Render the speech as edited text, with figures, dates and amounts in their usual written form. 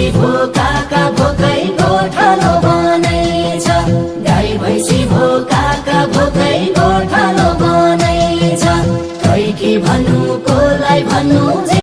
भैँसी भोकाका भोकै गोठालो बनैछ गाई भैँसी भोकाका भोकै गोठालो बनैछ खै के भन्नु कोलाई भन्नु